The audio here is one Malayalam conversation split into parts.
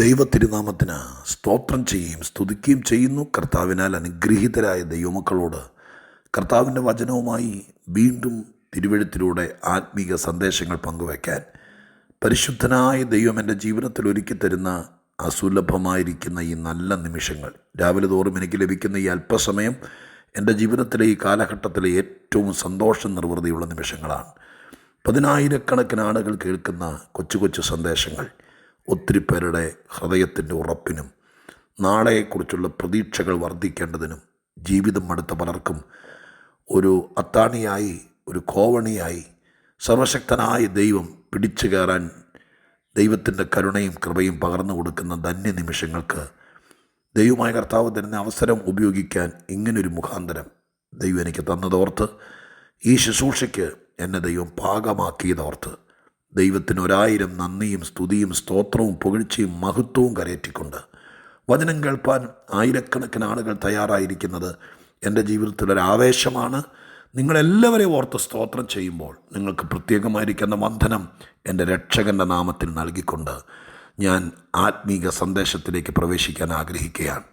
ദൈവത്തിരുനാമത്തിന് സ്തോത്രം ചെയ്യുകയും സ്തുതിക്കുകയും ചെയ്യുന്നു. കർത്താവിനാൽ അനുഗ്രഹീതരായ ദൈവമക്കളോട് കർത്താവിൻ്റെ വചനവുമായി വീണ്ടും തിരുവെഴുത്തിലൂടെ ആത്മീക സന്ദേശങ്ങൾ പങ്കുവയ്ക്കാൻ പരിശുദ്ധനായ ദൈവം എൻ്റെ ജീവിതത്തിൽ ഒരുക്കി തരുന്ന അസുലഭമായിരിക്കുന്ന ഈ നല്ല നിമിഷങ്ങൾ, രാവിലെ തോറും എനിക്ക് ലഭിക്കുന്ന ഈ അല്പസമയം എൻ്റെ ജീവിതത്തിലെ ഈ കാലഘട്ടത്തിലെ ഏറ്റവും സന്തോഷം നിർവൃതിയുള്ള നിമിഷങ്ങളാണ്. പതിനായിരക്കണക്കിന് ആളുകൾ കേൾക്കുന്ന കൊച്ചു കൊച്ചു സന്ദേശങ്ങൾ ഒത്തിരി പേരുടെ ഹൃദയത്തിൻ്റെ ഉറപ്പിനും നാളെക്കുറിച്ചുള്ള പ്രതീക്ഷകൾ വർദ്ധിക്കേണ്ടതിനും ജീവിതം മടുത്ത പലർക്കും ഒരു അത്താണിയായി, ഒരു കോവണിയായി സർവശക്തനായ ദൈവം പിടിച്ചു കയറാൻ ദൈവത്തിൻ്റെ കരുണയും കൃപയും പകർന്നു കൊടുക്കുന്ന ധന്യ നിമിഷങ്ങൾക്ക് ദൈവമായ കർത്താവ് തരുന്ന അവസരം ഉപയോഗിക്കാൻ ഇങ്ങനൊരു മുഖാന്തരം ദൈവം എനിക്ക് തന്നതോർത്ത്, ഈ ശുശ്രൂഷയ്ക്ക് എന്നെ ദൈവം പാകമാക്കിയതോർത്ത് ദൈവത്തിന് 1000 നന്ദിയും സ്തുതിയും സ്തോത്രവും പുകഴ്ചയും മഹത്വവും കരയറ്റിക്കൊണ്ട് വചനം കേൾപ്പാൻ ആയിരക്കണക്കിന് ആളുകൾ തയ്യാറായിരിക്കുന്നത് എൻ്റെ ജീവിതത്തിലൊരാവേശമാണ്. നിങ്ങളെല്ലാവരെയും ഓർത്ത് സ്തോത്രം ചെയ്യുമ്പോൾ നിങ്ങൾക്ക് പ്രത്യേകമായിരിക്കുന്ന വന്ദനം എൻ്റെ രക്ഷകൻ്റെ നാമത്തിൽ നൽകിക്കൊണ്ട് ഞാൻ ആത്മീക സന്ദേശത്തിലേക്ക് പ്രവേശിക്കാൻ ആഗ്രഹിക്കുകയാണ്.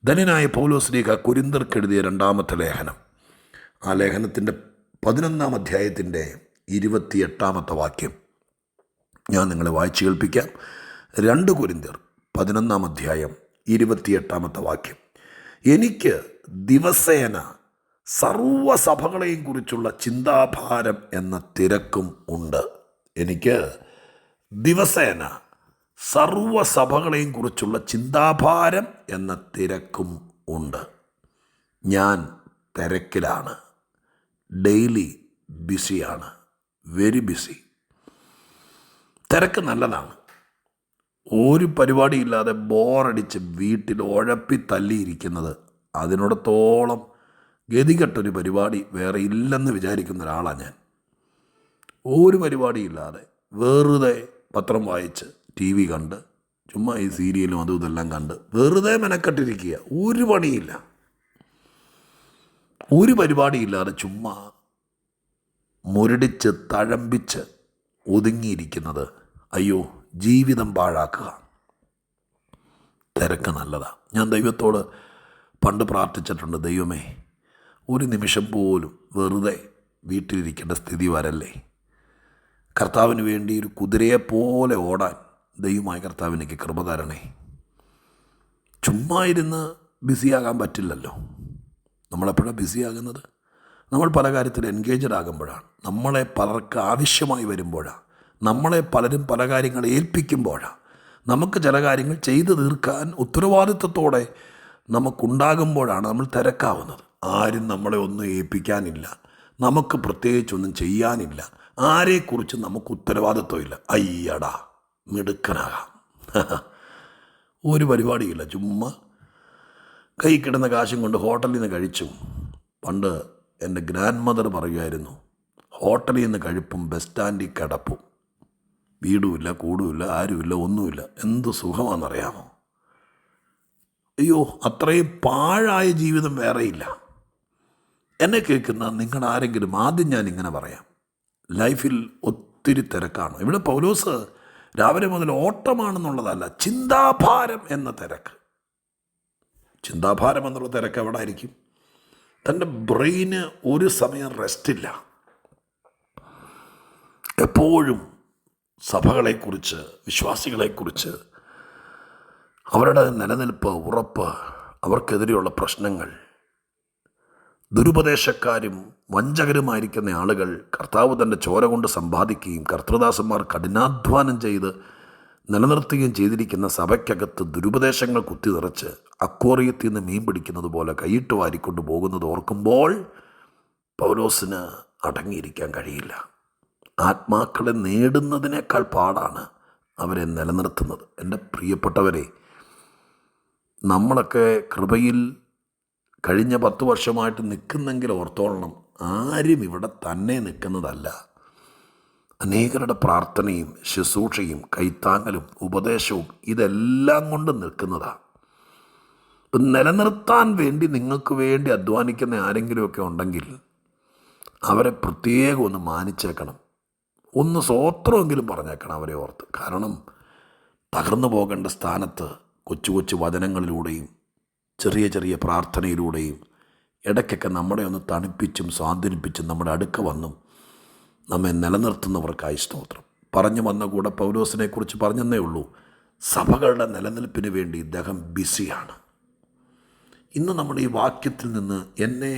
ധന്യനായ പൗലോസ്ലീഹ കൊരിന്ത്യർക്കെഴുതിയ 2-ാമത്തെ ലേഖനം, ആ ലേഖനത്തിൻ്റെ 11-ാം അധ്യായത്തിൻ്റെ 28-ാമത്തെ വാക്യം ഞാൻ നിങ്ങളെ വായിച്ചു കേൾപ്പിക്കാം. 2 കൊരിന്ത്യർ 11-ാം അധ്യായം 28-ാമത്തെ വാക്യം. എനിക്ക് ദിവസേന സർവ്വസഭകളെയും കുറിച്ചുള്ള ചിന്താഭാരം എന്ന തിരക്കും ഉണ്ട്. എനിക്ക് ദിവസേന സർവ്വസഭകളെയും കുറിച്ചുള്ള ചിന്താഭാരം എന്ന തിരക്കും ഉണ്ട്. ഞാൻ തിരക്കിലാണ്, ഡെയിലി ബിസിയാണ്, വെരി ബിസി. തിരക്ക് നല്ലതാണ്. ഒരു പരിപാടിയില്ലാതെ ബോറടിച്ച് വീട്ടിൽ ഉഴപ്പി തല്ലിയിരിക്കുന്നത് അതിനോടത്തോളം ഗതികെട്ടൊരു പരിപാടി വേറെ ഇല്ലെന്ന് വിചാരിക്കുന്ന ഒരാളാണ് ഞാൻ. ഒരു പരിപാടിയില്ലാതെ വെറുതെ പത്രം വായിച്ച് TV കണ്ട് ചുമ്മാ ഈ സീരിയലും അതും ഇതെല്ലാം കണ്ട് വെറുതെ മെനക്കെട്ടിരിക്കുക. ഒരു പണിയില്ല, ഒരു പരിപാടിയില്ലാതെ ചുമ്മാ മുരടിച്ച് തഴമ്പിച്ച് ഒതുങ്ങിയിരിക്കുന്നത്, അയ്യോ, ജീവിതം പാഴാക്കുക. തിരക്ക് നല്ലതാണ്. ഞാൻ ദൈവത്തോട് പണ്ട് പ്രാർത്ഥിച്ചിട്ടുണ്ട്, ദൈവമേ, ഒരു നിമിഷം പോലും വെറുതെ വീട്ടിലിരിക്കേണ്ട സ്ഥിതി വരല്ലേ. കർത്താവിന് വേണ്ടി ഒരു കുതിരയെപ്പോലെ ഓടാൻ ദൈവമായ കർത്താവ് എനിക്ക് കൃപ തരണേ. ചുമ്മാ ഇരുന്ന് ബിസിയാകാൻ പറ്റില്ലല്ലോ. നമ്മളെപ്പോഴാണ് ബിസിയാകുന്നത്? നമ്മൾ പല കാര്യത്തിൽ എൻഗേജഡ് ആകുമ്പോഴാണ്, നമ്മളെ പലർക്ക് ആവശ്യമായി വരുമ്പോഴാണ്, നമ്മളെ പലരും പല കാര്യങ്ങൾ ഏൽപ്പിക്കുമ്പോഴാണ്, നമുക്ക് ചില കാര്യങ്ങൾ ചെയ്തു തീർക്കാൻ ഉത്തരവാദിത്വത്തോടെ നമുക്കുണ്ടാകുമ്പോഴാണ് നമ്മൾ തിരക്കാവുന്നത്. ആരും നമ്മളെ ഒന്നും ഏൽപ്പിക്കാനില്ല, നമുക്ക് പ്രത്യേകിച്ചൊന്നും ചെയ്യാനില്ല, ആരെക്കുറിച്ച് നമുക്ക് ഉത്തരവാദിത്വമില്ല. അയ്യടാ, മിടുക്കനാകാം. ഒരു പരിപാടിയില്ല, ചുമ്മാ കൈ കിടന്ന കാശും കൊണ്ട് ഹോട്ടലിൽ നിന്ന് കഴിച്ചു. പണ്ട് എൻ്റെ ഗ്രാൻഡ് മദർ പറയുമായിരുന്നു, ഹോട്ടലിൽ നിന്ന് കഴിപ്പും ബസ് സ്റ്റാൻഡിൽ കിടപ്പും, വീടുമില്ല, കൂടുമില്ല, ആരുമില്ല, ഒന്നുമില്ല. എന്ത് സുഖമാണെന്നറിയാമോ? അയ്യോ, അത്രയും പാഴായ ജീവിതം വേറെയില്ല. എന്നെ കേൾക്കുന്ന നിങ്ങളാരെങ്കിലും, ആദ്യം ഞാൻ ഇങ്ങനെ പറയാം, ലൈഫിൽ ഒത്തിരി തിരക്കാണ്. ഇവിടെ പൗലോസ് രാവിലെ മുതൽ ഓട്ടമാണെന്നുള്ളതല്ല, ചിന്താഭാരം എന്ന തിരക്ക്. ചിന്താഭാരം എന്നുള്ള തിരക്ക് എവിടെ ആയിരിക്കും? തൻ്റെ ബ്രെയിന് ഒരു സമയം റെസ്റ്റില്ല. എപ്പോഴും സഭകളെക്കുറിച്ച്, വിശ്വാസികളെക്കുറിച്ച്, അവരുടെ നിലനിൽപ്പ്, ഉറപ്പ്, അവർക്കെതിരെയുള്ള പ്രശ്നങ്ങൾ, ദുരുപദേശക്കാരും വഞ്ചകരുമായിരിക്കുന്ന ആളുകൾ കർത്താവ് തൻ്റെ ചോര കൊണ്ട് സമ്പാദിക്കുകയും കർത്തൃദാസന്മാർ കഠിനാധ്വാനം ചെയ്ത് നിലനിർത്തുകയും ചെയ്തിരിക്കുന്ന സഭയ്ക്കകത്ത് ദുരുപദേശങ്ങൾ കുത്തി നിറച്ച് അക്വേറിയത്തിൽ നിന്ന് മീൻ പിടിക്കുന്നത് പോലെ കൈയിട്ട് വാരിക്കൊണ്ട് പോകുന്നത് ഓർക്കുമ്പോൾ പൗലോസിന് അടങ്ങിയിരിക്കാൻ കഴിയില്ല. ആത്മാക്കളെ നേടുന്നതിനേക്കാൾ പാടാണ് അവരെ നിലനിർത്തുന്നത്. എൻ്റെ പ്രിയപ്പെട്ടവരെ, നമ്മളൊക്കെ കൃപയിൽ കഴിഞ്ഞ 10 വർഷമായിട്ട് നിൽക്കുന്നെങ്കിൽ ഓർത്തോളണം, ആരും ഇവിടെ തന്നെ നിൽക്കുന്നതല്ല. അനേകരുടെ പ്രാർത്ഥനയും ശുശ്രൂഷയും കൈത്താങ്ങലും ഉപദേശവും ഇതെല്ലാം കൊണ്ട് നിൽക്കുന്നതാണ്. നിലനിർത്താൻ വേണ്ടി, നിങ്ങൾക്ക് വേണ്ടി അധ്വാനിക്കുന്ന ആരെങ്കിലുമൊക്കെ ഉണ്ടെങ്കിൽ അവരെ പ്രത്യേകം ഒന്ന് മാനിച്ചേക്കണം, ഒന്ന് സ്വോത്രമെങ്കിലും പറഞ്ഞേക്കണം അവരെ ഓർത്ത്. കാരണം തകർന്നു പോകേണ്ട സ്ഥാനത്ത് കൊച്ചു കൊച്ചു വചനങ്ങളിലൂടെയും ചെറിയ ചെറിയ പ്രാർത്ഥനയിലൂടെയും ഇടയ്ക്കൊക്കെ നമ്മളെ ഒന്ന് തണുപ്പിച്ചും സ്വാധീനിപ്പിച്ചും നമ്മുടെ അടുക്ക വന്നും നമ്മെ നിലനിർത്തുന്നവർക്കായി സ്തോത്രം. പറഞ്ഞു വന്ന കൂടെ പൗലോസിനെക്കുറിച്ച് പറഞ്ഞെന്നേ ഉള്ളൂ. സഭകളുടെ നിലനിൽപ്പിന് വേണ്ടി ഇദ്ദേഹം ബിസിയാണ്. ഇന്ന് നമ്മുടെ ഈ വാക്യത്തിൽ നിന്ന് എന്നെ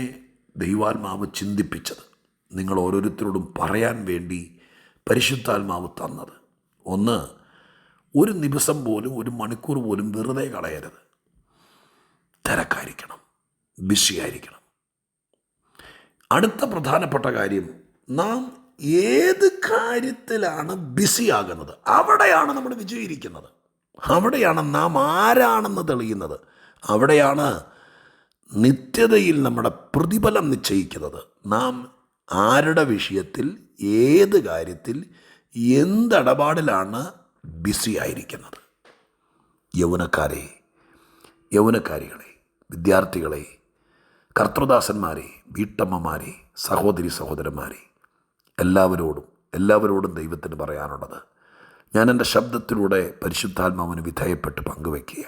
ദൈവാത്മാവ് ചിന്തിപ്പിച്ചത്, നിങ്ങൾ ഓരോരുത്തരോടും പറയാൻ വേണ്ടി പരിശുദ്ധാത്മാവ് തന്നത്, ഒന്ന്, ഒരു നിമിഷം പോലും ഒരു മണിക്കൂർ പോലും വെറുതെ കളയരുത്. തിരക്കായിരിക്കണം, ബിസിയായിരിക്കണം. അടുത്ത പ്രധാനപ്പെട്ട കാര്യം, നാം ഏത് കാര്യത്തിലാണ് ബിസിയാകുന്നത് അവിടെയാണ് നമ്മൾ വിജയിക്കുന്നത്. അവിടെയാണ് നാം ആരാണെന്ന് തെളിയുന്നത്. അവിടെയാണ് നിത്യതയിൽ നമ്മുടെ പ്രതിഫലം നിശ്ചയിക്കുന്നത്. നാം ആരുടെ വിഷയത്തിൽ, ഏത് കാര്യത്തിൽ, എന്തടപാടിലാണ് ബിസി ആയിരിക്കുന്നത്. യൗവനക്കാരികളെ, വിദ്യാർത്ഥികളെ, കർത്തൃദാസന്മാരെ, വീട്ടമ്മമാരെ, സഹോദരി സഹോദരന്മാരെ, എല്ലാവരോടും ദൈവത്തിന് പറയാനുള്ളത്, ഞാൻ എൻ്റെ ശബ്ദത്തിലൂടെ പരിശുദ്ധാത്മാവിന് വിധേയപ്പെട്ട് പങ്കുവയ്ക്കുക.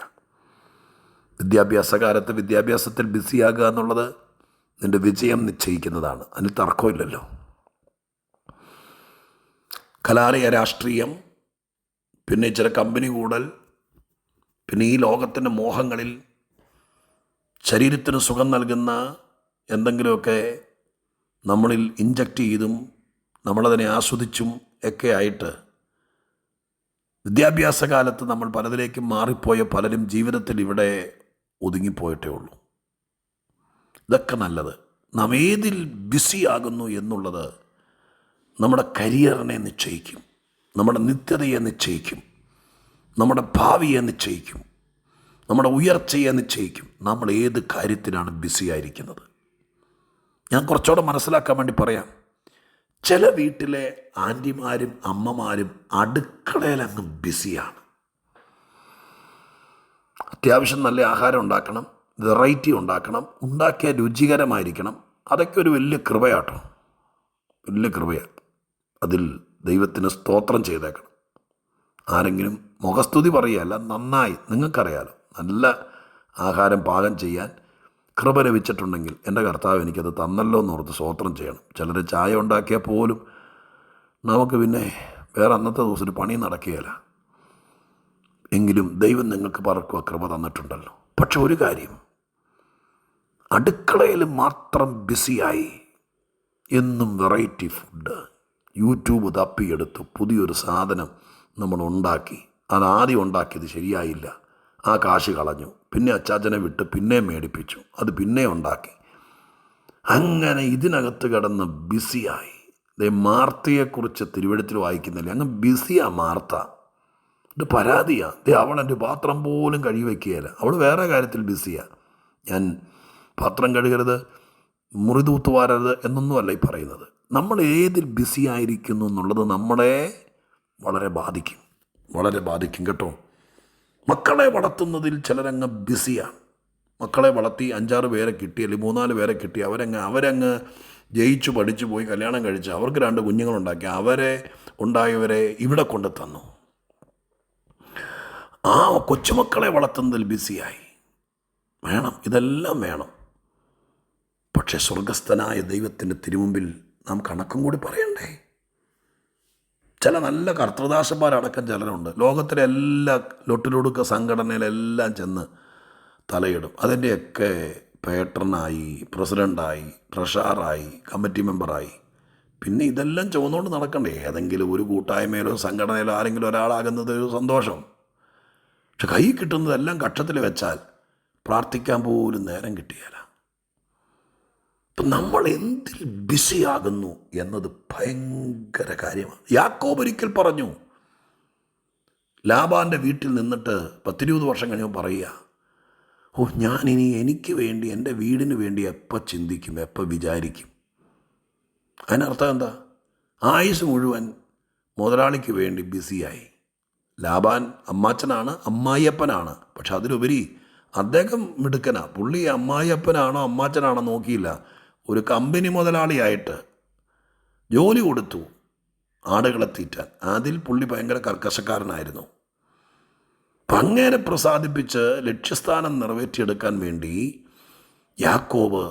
വിദ്യാഭ്യാസകാലത്ത് വിദ്യാഭ്യാസത്തിൽ ബിസിയാകുക എന്നുള്ളത് നിൻ്റെ വിജയം നിശ്ചയിക്കുന്നതാണ്. അതിന് തർക്കമില്ലല്ലോ. കലാലയ രാഷ്ട്രീയം, പിന്നെ ചില കമ്പനി കൂടൽ, പിന്നെ ഈ ലോകത്തിൻ്റെ മോഹങ്ങളിൽ ശരീരത്തിന് സുഖം നൽകുന്ന എന്തെങ്കിലുമൊക്കെ നമ്മളിൽ ഇഞ്ചക്റ്റ് ചെയ്തും നമ്മളതിനെ ആസ്വദിച്ചും ഒക്കെ ആയിട്ട് വിദ്യാഭ്യാസ കാലത്ത് നമ്മൾ പലതിലേക്കും മാറിപ്പോയ പലരും ജീവിതത്തിൽ ഇവിടെ ഒതുങ്ങിപ്പോയിട്ടേ ഉള്ളൂ. ഇതൊക്കെ നല്ലത്. നാം ഏതിൽ ബിസിയാകുന്നു എന്നുള്ളത് നമ്മുടെ കരിയറിനെ നിശ്ചയിക്കും, നമ്മുടെ നിത്യതയെ നിശ്ചയിക്കും, നമ്മുടെ ഭാവിയെ നിശ്ചയിക്കും, നമ്മുടെ ഉയർച്ചയെ നിശ്ചയിക്കും. നമ്മൾ ഏത് കാര്യത്തിലാണ് ബിസിയായിരിക്കുന്നത്. ഞാൻ കുറച്ചുകൂടെ മനസ്സിലാക്കാൻ വേണ്ടി പറയാം. ചില വീട്ടിലെ ആൻറ്റിമാരും അമ്മമാരും അടുക്കളയിലങ്ങ് ബിസിയാണ്. അത്യാവശ്യം നല്ല ആഹാരം ഉണ്ടാക്കണം, വെറൈറ്റി ഉണ്ടാക്കണം, ഉണ്ടാക്കിയ രുചികരമായിരിക്കണം. അതൊക്കെ ഒരു വലിയ കൃപയാട്ടോ, വലിയ കൃപയാണ്. അതിൽ ദൈവത്തിന് സ്തോത്രം ചെയ്തേക്കണം. ആരെങ്കിലും മുഖസ്തുതി പറയുകയല്ല, നന്നായി, നിങ്ങൾക്കറിയാലോ, നല്ല ആഹാരം പാകം ചെയ്യാൻ കൃപ ലഭിച്ചിട്ടുണ്ടെങ്കിൽ എൻ്റെ കർത്താവ് എനിക്കത് തന്നല്ലോ എന്നോർത്ത് സ്തോത്രം ചെയ്യണം. ചിലർ ചായ ഉണ്ടാക്കിയാൽ പോലും നമുക്ക് പിന്നെ വേറെ അന്നത്തെ ദിവസം ഒരു പണി നടക്കുകയില്ല. എങ്കിലും ദൈവം നിങ്ങൾക്ക് പലർക്കും കൃപ തന്നിട്ടുണ്ടല്ലോ. പക്ഷെ ഒരു കാര്യം, അടുക്കളയിൽ മാത്രം ബിസിയായി എന്നും വെറൈറ്റി ഫുഡ്, യൂട്യൂബ് തപ്പിയെടുത്ത് പുതിയൊരു സാധനം നമ്മൾ ഉണ്ടാക്കി, അതാദ്യം ഉണ്ടാക്കിയത് ശരിയായില്ല, ആ കാശ് കളഞ്ഞു, പിന്നെ അച്ചാച്ചനെ വിട്ട് പിന്നെ മേടിപ്പിച്ചു, അത് പിന്നെ ഉണ്ടാക്കി, അങ്ങനെ ഇതിനകത്ത് കിടന്ന് ബിസിയായി. മാർത്തയെക്കുറിച്ച് തിരുവെഴുത്തിൽ വായിക്കുന്നില്ല, അങ്ങ് ബിസിയാ മാർത്ത. ഇത് പരാതിയാണ്. അവളെൻ്റെ പാത്രം പോലും കഴുകി വയ്ക്കുകയില്ല, അവൾ വേറെ കാര്യത്തിൽ ബിസിയാണ്. ഞാൻ പാത്രം കഴുകരുത്, മുറി തൂത്തുവാരരുത് എന്നൊന്നുമല്ല ഈ പറയുന്നത്. നമ്മൾ ഏതിൽ ബിസിയായിരിക്കുന്നു എന്നുള്ളത് നമ്മളെ വളരെ ബാധിക്കും കേട്ടോ. മക്കളെ വളർത്തുന്നതിൽ ചിലരങ്ങ് ബിസിയാണ്. മക്കളെ വളർത്തി 5-6 പേരെ കിട്ടി, അല്ലെങ്കിൽ 3-4 പേരെ കിട്ടി, അവരങ്ങ് ജയിച്ചു പഠിച്ചു പോയി കല്യാണം കഴിച്ച് അവർക്ക് 2 കുഞ്ഞുങ്ങളുണ്ടാക്കി, ഉണ്ടായവരെ ഇവിടെ കൊണ്ട് തന്നു. ആ കൊച്ചുമക്കളെ വളർത്തുന്നതിൽ ബിസിയായി. ഇതെല്ലാം വേണം. പക്ഷെ സ്വർഗസ്ഥനായ ദൈവത്തിൻ്റെ തിരുമുമ്പിൽ നാം കണക്കും കൂടി പറയണ്ടേ? ചില നല്ല കർത്തൃദാസന്മാരടക്കം ചിലരുണ്ട്, ലോകത്തിലെ എല്ലാ ലൊട്ടിലൊടുക്ക സംഘടനയിലെല്ലാം ചെന്ന് തലയിടും. അതിൻ്റെയൊക്കെ പേട്രനായി, പ്രസിഡൻ്റായി, ട്രഷറായി, കമ്മിറ്റി മെമ്പറായി. പിന്നെ ഇതെല്ലാം ചുവന്നുകൊണ്ട് നടക്കണ്ടേ? ഏതെങ്കിലും ഒരു കൂട്ടായ്മയിലോ സംഘടനയിലോ ആരെങ്കിലും ഒരാളാകുന്നത് ഒരു സന്തോഷം. പക്ഷെ കൈ കിട്ടുന്നതെല്ലാം കക്ഷത്തിൽ വെച്ചാൽ പ്രാർത്ഥിക്കാൻ പോലും നേരം കിട്ടിയാല. അപ്പം നമ്മൾ എന്തിൽ ബിസിയാകുന്നു എന്നത് ഭയങ്കര കാര്യമാണ്. യാക്കോബ് ഒരിക്കൽ പറഞ്ഞു, ലാബാൻ്റെ വീട്ടിൽ നിന്നിട്ട് 10-20 വർഷം കഴിയുമ്പോൾ പറയുക, ഞാനിനി എനിക്ക് വേണ്ടി, എൻ്റെ വീടിന് വേണ്ടി എപ്പോൾ ചിന്തിക്കും, എപ്പോൾ വിചാരിക്കും. അതിനർത്ഥം എന്താ? ആയുസ് മുഴുവൻ മുതലാളിക്ക് വേണ്ടി ബിസിയായി. ലാബാൻ അമ്മാച്ചനാണ്, അമ്മായിയപ്പനാണ്. പക്ഷെ അതിലുപരി അദ്ദേഹം മിടുക്കനാ. പുള്ളി അമ്മായിയപ്പനാണോ അമ്മാച്ചനാണോ നോക്കിയില്ല, ഒരു കമ്പനി മുതലാളിയായിട്ട് ജോലി കൊടുത്തു ആടുകളെ തീറ്റാൻ. അതിൽ പുള്ളി ഭയങ്കര കർക്കശക്കാരനായിരുന്നു. അപ്പം അങ്ങനെ പ്രസാദിപ്പിച്ച് ലക്ഷ്യസ്ഥാനം നിറവേറ്റിയെടുക്കാൻ വേണ്ടി യാക്കോബ്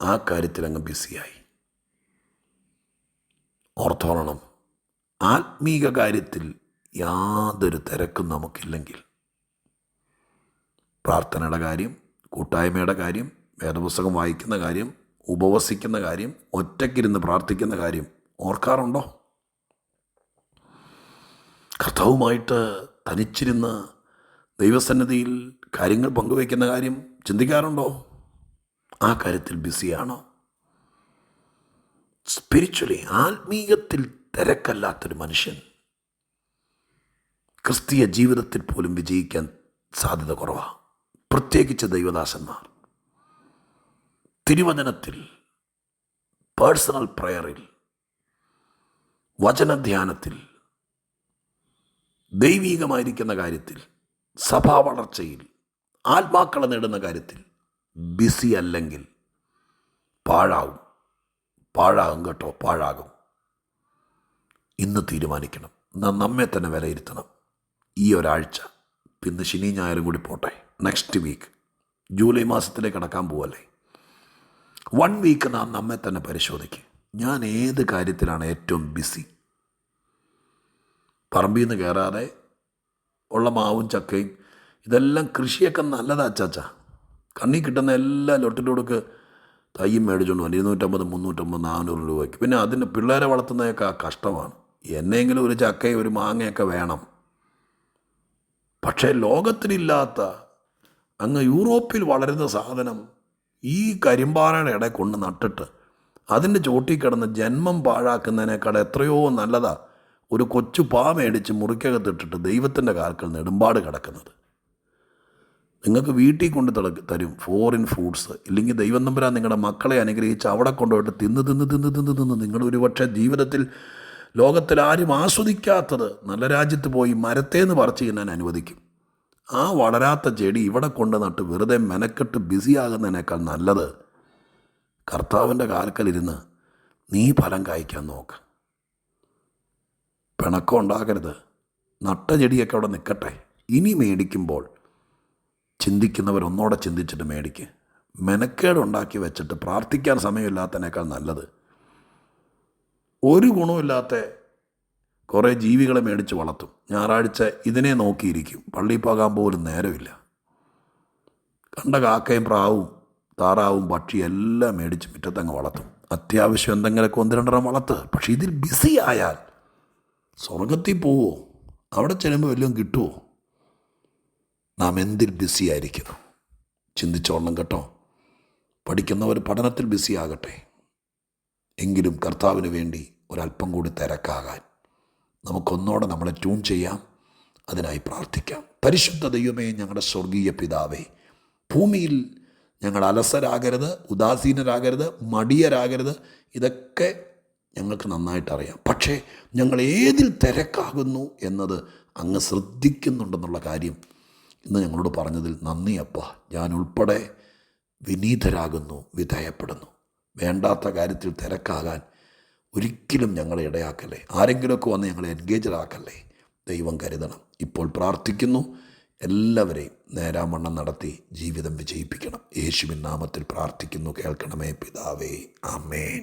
ആ കാര്യത്തിൽ അങ്ങ് ബിസിയായി. ഓർത്തോളണം, ആത്മീക കാര്യത്തിൽ യാതൊരു തിരക്കും നമുക്കില്ലെങ്കിൽ പ്രാർത്ഥനയുടെ കാര്യം, കൂട്ടായ്മയുടെ കാര്യം, വേദപുസ്തകം വായിക്കുന്ന കാര്യം, ഉപവസിക്കുന്ന കാര്യം, ഒറ്റയ്ക്കിരുന്ന് പ്രാർത്ഥിക്കുന്ന കാര്യം ഓർക്കാറുണ്ടോ? കർത്താവുമായിട്ട് തനിച്ചിരുന്ന് ദൈവസന്നിധിയിൽ കാര്യങ്ങൾ പങ്കുവയ്ക്കുന്ന കാര്യം ചിന്തിക്കാറുണ്ടോ? ആ കാര്യത്തിൽ ബിസിയാണോ? സ്പിരിച്വലി, ആത്മീയത്തിൽ തിരക്കല്ലാത്തൊരു മനുഷ്യൻ ക്രിസ്തീയ ജീവിതത്തിൽ പോലും വിജയിക്കാൻ സാധ്യത കുറവാണ്. പ്രത്യേകിച്ച് ദൈവദാസന്മാർ തിരുവചനത്തിൽ, പേഴ്സണൽ പ്രയറിൽ, വചനധ്യാനത്തിൽ, ദൈവീകമായിരിക്കുന്ന കാര്യത്തിൽ, സഭാ വളർച്ചയിൽ, ആത്മാക്കളെ നേടുന്ന കാര്യത്തിൽ ബിസി അല്ലെങ്കിൽ പാഴാകും കേട്ടോ, പാഴാകും. ഇന്ന് തീരുമാനിക്കണം, നമ്മെ തന്നെ വിലയിരുത്തണം. ഈ ഒരാഴ്ച, പിന്നെ ശനി ഞായറും കൂടി പോട്ടെ, നെക്സ്റ്റ് വീക്ക് ജൂലൈ മാസത്തിലേക്ക് കടക്കാൻ പോവല്ലേ, 1 വീക്ക് നാം നമ്മെ തന്നെ പരിശോധിക്കും. ഞാൻ ഏത് കാര്യത്തിലാണ് ഏറ്റവും ബിസി? പറമ്പിൽ നിന്ന് കയറാതെ ഉള്ള മാവും ചക്കയും ഇതെല്ലാം കൃഷിയൊക്കെ നല്ലതാ ചാച്ച. കണ്ണി കിട്ടുന്ന എല്ലാ ലൊട്ടിലൊടുക്ക് തയ്യും മേടിച്ചുകൊണ്ട് വന്നു 250, 350, 400 രൂപയ്ക്ക്. പിന്നെ അതിന് പിള്ളേരെ വളർത്തുന്നതൊക്കെ കഷ്ടമാണ്. എന്നെങ്കിലും ഒരു ചക്കയും ഒരു മാങ്ങയൊക്കെ വേണം. പക്ഷേ ലോകത്തിലില്ലാത്ത, അങ്ങ് യൂറോപ്പിൽ വളരുന്ന സാധനം ഈ കരിമ്പാറയുടെ ഇടയിൽ കൊണ്ട് നട്ടിട്ട് അതിൻ്റെ ചോട്ടിൽ കിടന്ന് ജന്മം പാഴാക്കുന്നതിനേക്കാൾ എത്രയോ നല്ലതാ ഒരു കൊച്ചു പാ മേടിച്ച് മുറിക്കകത്തിട്ടിട്ട് ദൈവത്തിൻ്റെ കാൽക്കൽ നെടുമ്പാട് കിടക്കുന്നത്. നിങ്ങൾക്ക് വീട്ടിൽ കൊണ്ട് തരും ഫോറിൻ ഫുഡ്സ്. ഇല്ലെങ്കിൽ ദൈവം തമ്പുരാൻ നിങ്ങളുടെ മക്കളെ അനുഗ്രഹിച്ച് അവിടെ കൊണ്ടുപോയിട്ട് തിന്ന് നിങ്ങൾ ഒരുപക്ഷെ ജീവിതത്തിൽ ലോകത്തിൽ ആരും ആസ്വദിക്കാത്തത് നല്ല രാജ്യത്ത് പോയി മരത്തേന്ന് പറിച്ച് തിന്നാൻ അനുവദിക്കും. ആ വളരാത്ത ചെടി ഇവിടെ കൊണ്ട് നട്ട് വെറുതെ മെനക്കെട്ട് ബിസിയാകുന്നതിനേക്കാൾ നല്ലത് കർത്താവിൻ്റെ കാൽക്കലിരുന്ന് നീ ഫലം കായ്ക്കാൻ നോക്ക്. പിണക്കം ഉണ്ടാകരുത്. നട്ട ചെടിയൊക്കെ അവിടെ നിൽക്കട്ടെ. ഇനി മേടിക്കുമ്പോൾ ചിന്തിക്കുന്നവരൊന്നോടെ ചിന്തിച്ചിട്ട് മേടിക്ക്. മെനക്കേടുണ്ടാക്കി വെച്ചിട്ട് പ്രാർത്ഥിക്കാൻ സമയമില്ലാത്തതിനേക്കാൾ നല്ലത് ഒരു ഗുണമില്ലാത്ത കുറേ ജീവികളെ മേടിച്ച് വളർത്തും. ഞായറാഴ്ച ഇതിനെ നോക്കിയിരിക്കും. പള്ളിയിൽ പോകാൻ പോലും നേരമില്ല. കണ്ട കാക്കയും പ്രാവും താറാവും പക്ഷിയും എല്ലാം മേടിച്ച് മുറ്റത്തങ്ങ് വളർത്തും. അത്യാവശ്യം എന്തെങ്കിലുമൊക്കെ 1-2 വളർത്ത്. പക്ഷേ ഇതിൽ ബിസി ആയാൽ സ്വർഗത്തിൽ പോവോ? അവിടെ ചെല്ലുമ്പോൾ വല്ലതും കിട്ടുമോ? നാം എന്തിൽ ബിസി ആയിരിക്കുന്നു ചിന്തിച്ചോളണം കേട്ടോ. പഠിക്കുന്നവർ പഠനത്തിൽ ബിസി ആകട്ടെ. എങ്കിലും കർത്താവിന് വേണ്ടി ഒരല്പം കൂടി തിരക്കാകാൻ നമുക്കൊന്നോടെ നമ്മളെ ട്യൂൺ ചെയ്യാം. അതിനായി പ്രാർത്ഥിക്കാം. പരിശുദ്ധ ദൈവമേ, ഞങ്ങളുടെ സ്വർഗീയ പിതാവേ, ഭൂമിയിൽ ഞങ്ങൾ അലസരാകരുത്, ഉദാസീനരാകരുത്, മടിയരാകരുത്. ഇതൊക്കെ ഞങ്ങൾക്ക് നന്നായിട്ടറിയാം. പക്ഷേ ഞങ്ങൾ ഏതിൽ തിരക്കാകുന്നു എന്നത് അങ്ങ് ശ്രദ്ധിക്കുന്നുണ്ടെന്നുള്ള കാര്യം ഇന്ന് ഞങ്ങളോട് പറഞ്ഞതിൽ നന്ദി അപ്പ. ഞാൻ ഉൾപ്പെടെ വിനീതരാകുന്നു, വിധേയപ്പെടുന്നു. വേണ്ടാത്ത കാര്യത്തിൽ തിരക്കാകാൻ ഒരിക്കലും ഞങ്ങളെ ഇടയാക്കല്ലേ. ആരെങ്കിലുമൊക്കെ വന്ന് ഞങ്ങളെ എൻഗേജഡാക്കല്ലേ. ദൈവം കരുതണം. ഇപ്പോൾ പ്രാർത്ഥിക്കുന്നു, എല്ലാവരെയും നേരാമണ്ണം നടത്തി ജീവിതം വിജയിപ്പിക്കണം. യേശുവിൻ നാമത്തിൽ പ്രാർത്ഥിക്കുന്നു, കേൾക്കണമേ പിതാവേ. ആമേൻ.